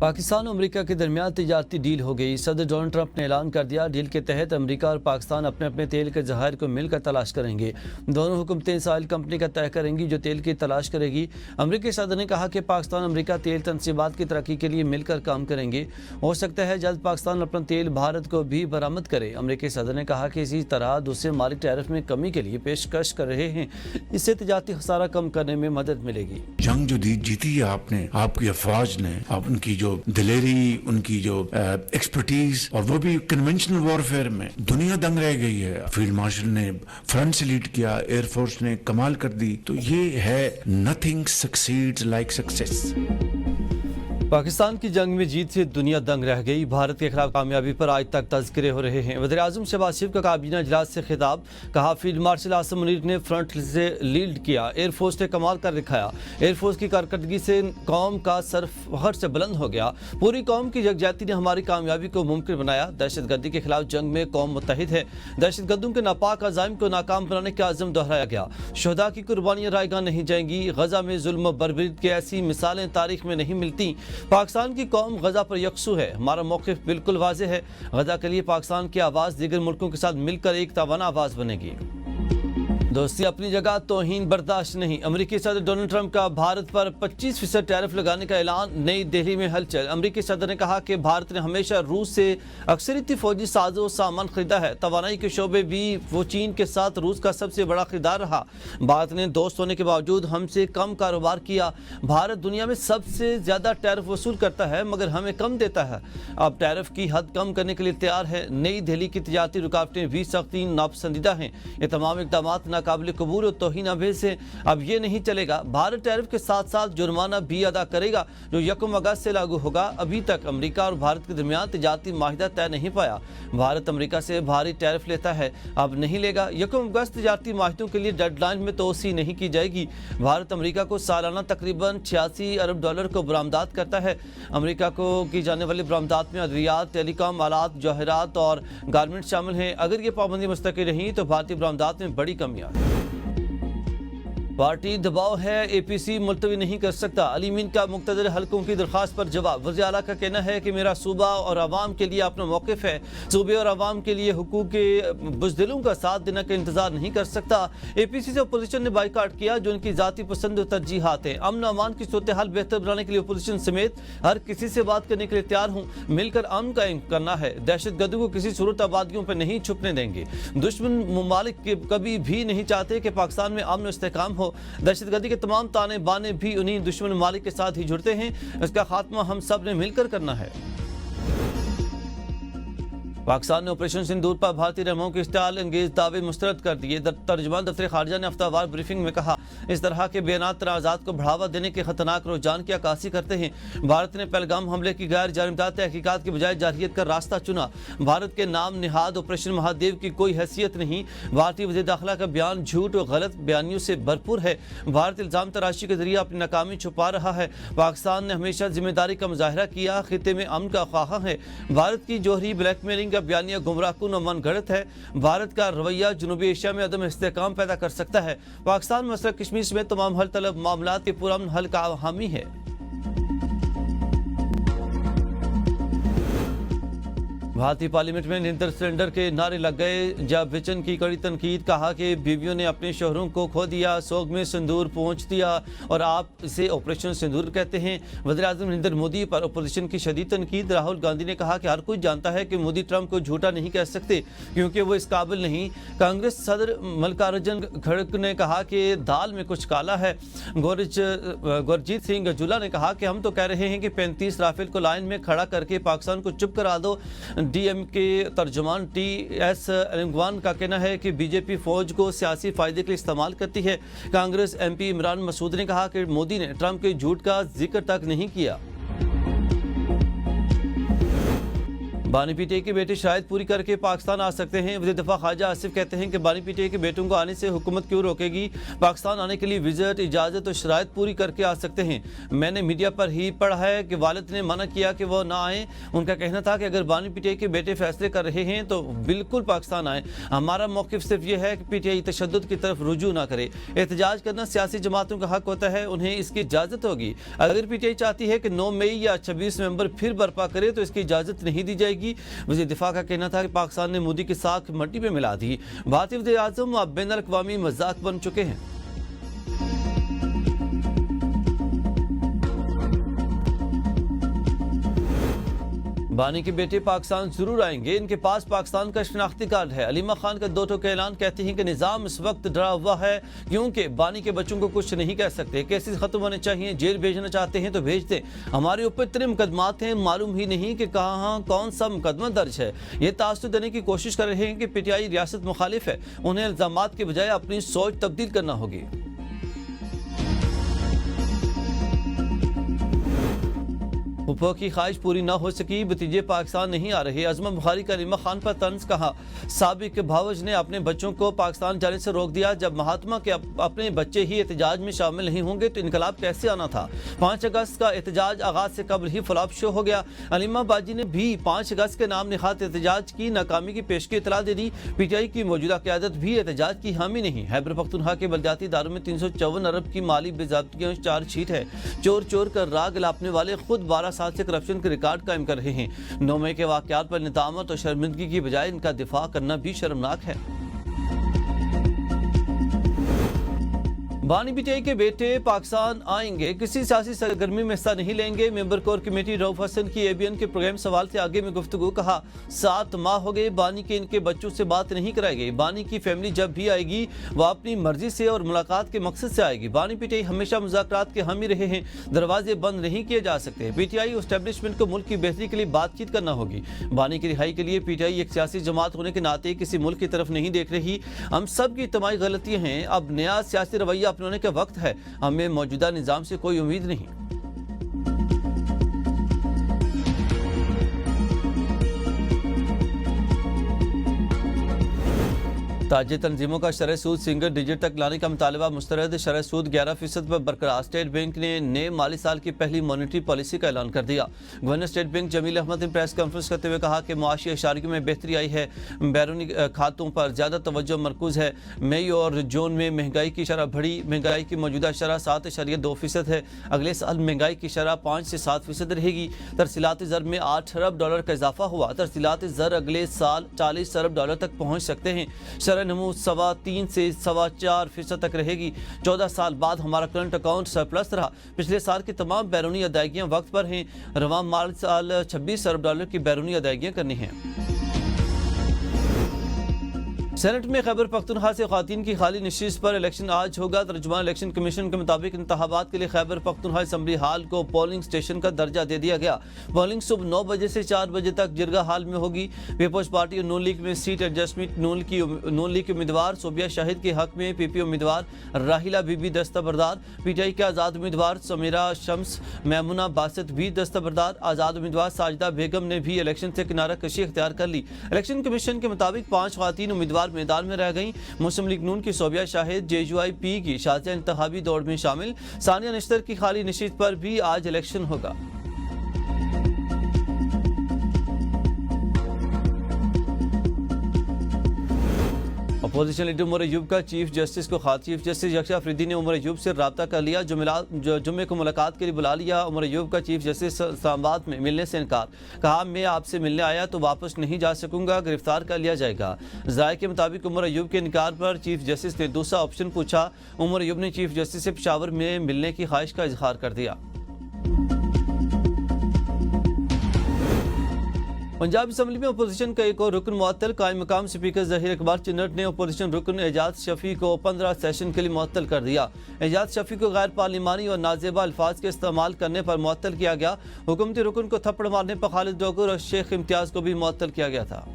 پاکستان اور امریکہ کے درمیان تجارتی ڈیل ہو گئی۔ صدر ڈونلڈ ٹرمپ نے اعلان کر دیا ڈیل کے تحت امریکہ اور پاکستان اپنے اپنے تیل کے ذخائر کو مل کر تلاش کریں گے۔ دونوں حکومتیں اسرائیل کمپنی کا طے کریں گی جو تیل کی تلاش کرے گی۔ امریکی صدر نے کہا کہ پاکستان امریکہ تیل تنصیبات کی ترقی کے لیے مل کر کام کریں گے۔ ہو سکتا ہے جلد پاکستان اپنا تیل بھارت کو بھی برآمد کرے۔ امریکی صدر نے کہا کہ اسی طرح دوسرے مالی ٹیرف میں کمی کے لیے پیشکش کر رہے ہیں، اس سے تجارتی خسارہ کم کرنے میں مدد ملے گی۔ جنگ جو جیتی ہے آپ نے، آپ کی افواج نے، آپ ان کی جو دلیری، ان کی جو ایکسپرٹیز، اور وہ بھی کنونشنل وارفیئر میں دنیا دنگ رہ گئی ہے۔ فیلڈ مارشل نے فرنٹ سے لیڈ کیا، ایئر فورس نے کمال کر دی۔ تو یہ ہے نتھنگ سکسیڈز لائک سکسیس۔ پاکستان کی جنگ میں جیت سے دنیا دنگ رہ گئی۔ بھارت کے خلاف کامیابی پر آج تک تذکرے ہو رہے ہیں۔ وزیر اعظم شہباز شریف کا کابینہ اجلاس سے خطاب، کہا فیلڈ مارشل عاصم منیر نے فرنٹ سے لیڈ کیا، ایئر فورس نے کمال کر دکھایا۔ ایئر فورس کی کارکردگی سے قوم کا سر فخر سے بلند ہو گیا۔ پوری قوم کی یکجہتی نے ہماری کامیابی کو ممکن بنایا۔ دہشت گردی کے خلاف جنگ میں قوم متحد ہے۔ دہشت گردوں کے ناپاک عزائم کو ناکام بنانے کا عزم دہرایا گیا۔ شہداء کی قربانیاں رائیگاں نہیں جائیں گی۔ غزہ میں ظلم و بربریت کی ایسی مثالیں تاریخ میں نہیں ملتی۔ پاکستان کی قوم غزہ پر یکسو ہے۔ ہمارا موقف بالکل واضح ہے۔ غزہ کے لیے پاکستان کی آواز دیگر ملکوں کے ساتھ مل کر ایک توانا آواز بنے گی۔ دوستی اپنی جگہ، توہین برداشت نہیں۔ امریکی صدر ڈونلڈ ٹرمپ کا بھارت پر 25% ٹیرف لگانے کا اعلان، نئی دہلی میں ہلچل۔ امریکی صدر نے کہا کہ بھارت نے ہمیشہ روس سے اکثریتی فوجی ساز و سامان خریدا ہے۔ توانائی کے شعبے بھی وہ چین کے ساتھ روس کا سب سے بڑا خریدار رہا۔ بھارت نے دوست ہونے کے باوجود ہم سے کم کاروبار کیا۔ بھارت دنیا میں سب سے زیادہ ٹیرف وصول کرتا ہے مگر ہمیں کم دیتا ہے۔ اب ٹیرف کی حد کم کرنے کے لیے تیار ہے۔ نئی دہلی کی تجارتی رکاوٹیں بھی سختی ناپسندیدہ ہیں۔ یہ تمام اقدامات قابل قبول اور توہین آمیز ہے۔ اب یہ نہیں چلے گا۔ بھارت ٹیرف کے ساتھ ساتھ جرمانہ بھی ادا کرے گا جو 1 اگست سے لاگو ہوگا۔ ابھی تک امریکہ اور بھارت کے درمیان تجارتی معاہدہ طے نہیں پایا۔ بھارت امریکہ سے بھاری ٹیرف لیتا ہے، اب نہیں لے گا۔ 1 اگست تجارتی معاہدوں کے لیے ڈیڈ لائن میں توسیع نہیں کی جائے گی۔ بھارت امریکہ کو سالانہ تقریباً $86 ارب کو برآمدات کرتا ہے۔ امریکہ کو کی جانے والی برآمدات میں ادویات، ٹیلی کام آلات، جواہرات اور گارمنٹ شامل ہیں۔ اگر یہ پابندی مستقل رہی تو بھارتی برآمدات میں بڑی کمی آ گئی۔ پارٹی دباؤ ہے، اے پی سی ملتوی نہیں کر سکتا۔ علی مین کا مقتدر حلقوں کی درخواست پر جواب۔ وزیر اعلیٰ کا کہنا ہے کہ میرا صوبہ اور عوام کے لیے اپنا موقف ہے۔ صوبے اور عوام کے لیے حقوق کے بزدلوں کا ساتھ دینا کا انتظار نہیں کر سکتا۔ اے پی سی سے اپوزیشن نے بائیکاٹ کیا جو ان کی ذاتی پسند و ترجیحات ہیں۔ امن و امان کی صورتحال بہتر بنانے کے لیے اپوزیشن سمیت ہر کسی سے بات کرنے کے لیے تیار ہوں۔ مل کر امن قائم کرنا ہے۔ دہشت گردوں کو کسی صورت آبادیوں پر نہیں چھپنے دیں گے۔ دشمن ممالک کبھی بھی نہیں چاہتے کہ پاکستان میں امن و استحکام ہو۔ دہشت گردی کے تمام تانے بانے بھی انہی دشمن ممالک کے ساتھ ہی جڑتے ہیں۔ اس کا خاتمہ ہم سب نے مل کر کرنا ہے۔ پاکستان نے آپریشن سندور پر بھارتی رہنماؤں کے اشتعال انگیز دعوے مسترد کر دیے۔ ترجمان دفتر خارجہ نے ہفتہ وار بریفنگ میں کہا اس طرح کے بیانات تنازعات کو بڑھاوا دینے کے خطرناک رجحان کی عکاسی کرتے ہیں۔ بھارت نے پہلگام حملے کی غیر جانبدار تحقیقات کے بجائے جارحیت کا راستہ چنا۔ بھارت کے نام نہاد آپریشن مہادیو کی کوئی حیثیت نہیں۔ بھارتی وزیر داخلہ کا بیان جھوٹ اور غلط بیانیوں سے بھرپور ہے۔ بھارت الزام تراشی کے ذریعے اپنی ناکامی چھپا رہا ہے۔ پاکستان نے ہمیشہ ذمہ داری کا مظاہرہ کیا، خطے میں امن کا خواہاں ہے۔ بھارت کی جوہری بلیک میلنگ کا بیانیہ گمراہ کن و من گھڑت ہے۔ بھارت کا رویہ جنوبی ایشیا میں عدم استحکام پیدا کر سکتا ہے۔ پاکستان مسئلہ کشمیر سمیت تمام حل طلب معاملات کے پرامن حل کا حامی ہے۔ بھارتی پارلیمنٹ میں نرندر سرنڈر کے نعرے لگ گئے جب بچن کی کڑی تنقید، کہا کہ بیویوں نے اپنے شوہروں کو کھو دیا، سوگ میں سندور پہنچ دیا اور آپ اسے آپریشن سندور کہتے ہیں۔ وزیر اعظم نریندر مودی پر اپوزیشن کی شدید تنقید۔ راہل گاندھی نے کہا کہ ہر کوئی جانتا ہے کہ مودی ٹرمپ کو جھوٹا نہیں کہہ سکتے کیونکہ وہ اس قابل نہیں۔ کانگریس صدر ملکارجن کھڑگے نے کہا کہ دال میں کچھ کالا ہے۔ گورجیت سنگھ جولا نے کہا کہ ہم تو کہہ رہے ہیں کہ 35 رافیل کو لائن میں کھڑا کر کے پاکستان کو چپ کرا دو۔ ڈی ایم کے ترجمان ٹی ایس النگوان کا کہنا ہے کہ بی جے پی فوج کو سیاسی فائدے کے لیے استعمال کرتی ہے۔ کانگریس ایم پی عمران مسعود نے کہا کہ مودی نے ٹرمپ کے جھوٹ کا ذکر تک نہیں کیا۔ बानी पीटीआई के बेटे शायद पूरी करके पाकिस्तान आ सकते हैं। वज़ीर दफ़ा ख्वाजा आसिफ कहते हैं कि बानी पीटीआई के बेटों को आने से हुकूमत क्यों रोकेगी। पाकिस्तान आने के लिए विजिट, इजाज़त और शराइत पूरी करके आ सकते हैं। मैंने मीडिया पर ही पढ़ा है कि वालिद ने मना किया कि वो ना आए। उनका कहना था कि अगर बानी पीटीआई के बेटे फैसले कर रहे हैं तो बिल्कुल पाकिस्तान आए। हमारा मौक़िफ़ सिर्फ ये है कि पीटीआई तशद्दुद की तरफ रुजू ना करे। एहतजाज करना सियासी जमातों का हक होता है, उन्हें इसकी इजाज़त होगी। अगर पीटीआई चाहती है कि 9 मई या 26 नवंबर फिर बर्पा करे तो इसकी इजाज़त नहीं दी जाएगी। वज़ीर दिफा का कहना था कि पाकिस्तान ने मोदी की साख मट्टी में मिला दी। भारतीय वज़ीर आज़म अब बैनुल-अक़वामी मज़ाक बन चुके हैं। बानी के बेटे पाकिस्तान जरूर आएंगे, इनके पास पाकिस्तान का शनाख्ती कार्ड है। अलीमा खान का 2 टोक ऐलान कहती हैं कि निज़ाम इस वक्त डरा हुआ है क्योंकि बानी के बच्चों को कुछ नहीं कह सकते। केसेस खत्म होने चाहिए, जेल भेजना चाहते हैं तो भेज दें। हमारे ऊपर इतने मुकदमात हैं, मालूम ही नहीं कि कहाँ कौन सा मुकदमा दर्ज है। ये तासुर देने की कोशिश कर रहे हैं कि पीटीआई रियासत मुखालिफ है। उन्हें इल्ज़ामात के बजाय अपनी सोच तब्दील करना होगी। फुप्पो की ख्वाहिश पूरी ना हो सकी, भतीजे पाकिस्तान नहीं आ रहे। अज़मा बुखारी का अलीमा खान पर तंज कहा। साबिक भावज ने अपने बच्चों को पाकिस्तान जाने से रोक दिया। जब महात्मा के अपने बच्चे ही एहतजाज में शामिल नहीं होंगे तो इनकलाब कैसे आना था। 5 अगस्त का एहतजाज आगाज से कबल ही फ्लॉप शो हो गया। अलीमा बाजी ने भी 5 अगस्त के नाम निहात एहतजाज की नाकामी की पेशगी इतला दे दी। पीटीआई की मौजूदा क़यादत भी एहतजाज की हामी नहीं। खैबर पख्तूनख्वा के बलदियाती इदारों में 354 अरब की माली बेज़ाब्तियों चार्जशीट है। चोर चोर कर राग लापने वाले खुद 12 साल से करप्शन के रिकॉर्ड कायम कर रहे हैं। 9 मई के वाक़यात पर निदामत और शर्मिंदगी की बजाय इनका दिफा करना भी शर्मनाक है। बानी पीटीआई के बेटे पाकिस्तान आएंगे, किसी सियासी सरगर्मी में हिस्सा नहीं लेंगे। Member core committee Rauf Hassan की एबीएन के प्रोग्राम सवाल से आगे में गुफ्तगू। कहा 7 माह हो गए बानी के इनके बच्चों से बात नहीं कराई गई। बानी की फैमिली जब भी आएगी वह अपनी मर्जी से और मुलाकात के मकसद से आएगी। बानी पीटीआई हमेशा मुज़ाकरात के हामी रहे हैं, दरवाजे बंद नहीं किए जा सकते। पीटीआई एस्टेब्लिशमेंट को मुल्क की बेहतरी के लिए बातचीत करना होगी। बानी की रिहाई के लिए पीटीआई एक सियासी जमात होने के नाते किसी मुल्क की तरफ नहीं देख रही। हम सब की इज्तिमाई गलतियां हैं। अब नया सियासी रवैया अपनाने का वक्त है। हमें मौजूदा निजाम से कोई उम्मीद नहीं। ताजे तंजीमों का शरह सूद सिंगल डिजिट तक लाने का मुतालबा मुस्तरद। शरह सूद 11% पर बरकरार। स्टेट बैंक ने नए माली साल की पहली मॉनेटरी पॉलिसी का ऐलान कर दिया। Governor state bank Jameel Ahmed ने प्रेस कॉन्फ्रेंस करते हुए कहा कि मुआशी इशारियों में बेहतरी आई है। बैरूनी खातों पर ज़्यादा तवज्जो मरकूज है। मई और जून में महंगाई की शरह बढ़ी। महंगाई की मौजूदा शरह 7.2% है। अगले साल महंगाई की शरह 5 से 7% रहेगी। तरसीलाती ज़र में $8 अरब का इजाफा हुआ। तरसीलाती ज़र अगले साल $40 अरब तक पहुँच सकते हैं। नमू 3.25 से 4.25% तक रहेगी। 14 साल बाद हमारा करंट अकाउंट सरप्लस रहा। पिछले साल की तमाम बैरूनी अदायगियां वक्त पर हैं। रवां माल साल $26 अरब की बैरूनी अदायगियां करनी हैं। सेनेट में खैबर पख्तूनख्वा से ख़वातीन की खाली नशिस्त पर इलेक्शन आज होगा। तर्जुमान इलेक्शन कमीशन के मुताबिक इंतखाबात के लिए खैबर पख्तूनख्वा असम्बली हाल को पोलिंग स्टेशन का दर्जा दे दिया गया। पोलिंग सुबह 9 बजे से 4 बजे तक जिरगा हाल में होगी। पीपल्स पार्टी और नून लीग में सीट एडजस्टमेंट। नून लीग के उम्मीदवार सोबिया शाहिद के हक में पीपी उम्मीदवार राहिला बीबी दस्तबरदार। पीटीआई के आज़ाद उम्मीदवार समीरा शम्स मैमुना बासत भी दस्तबरदार। आज़ाद उम्मीदवार साजिदा बेगम ने भी इलेक्शन से किनारा कशी इख्तियार कर ली। इलेक्शन कमीशन के मुताबिक 5 ख़वातीन उम्मीदवार मैदान में रह गई। मुस्लिम लीग नून की सोबिया शाहिद JUIP की शाजिया इंतखाबी दौड़ में शामिल। सानिया निश्तर की खाली नशिस्त पर भी आज इलेक्शन होगा। अपोजिशन लीडर उमर अयूब का चीफ जस्टिस को खात। चीफ जस्टिस यकशा अफरीदी ने उमर अयूब से रब्ता कर लिया। जुम्मे को मुलाकात के लिए बुला लिया। उमर अयूब का चीफ जस्टिस इस्लामाबाद में मिलने से इनकार। कहा मैं आपसे मिलने आया तो वापस नहीं जा सकूंगा, गिरफ्तार कर लिया जाएगा। ज़ाय के मुताबिक उमर अयूब के इनकार पर चीफ जस्टिस ने दूसरा ऑप्शन पूछा। उमर अयूब ने चीफ जस्टिस से पेशावर में मिलने की ख्वाहिश का इजहार कर दिया। पंजाब असम्बली में अपोजिशन का एक और रुकन मुअत्तल। कायम मकाम स्पीकर ज़हीर अकबर चिन्नट ने अपोजिशन रुकन एजाज शफी को 15 सेशन के लिए मुअत्तल कर दिया। एजाज शफी को गैर पार्लिमानी और नाजेबा अल्फाज के इस्तेमाल करने पर मुअत्तल किया गया। हुकूमती रुकन को थप्पड़ मारने पर खालिद डोगर और शेख इम्तियाज़ को भी मुअत्तल किया गया था।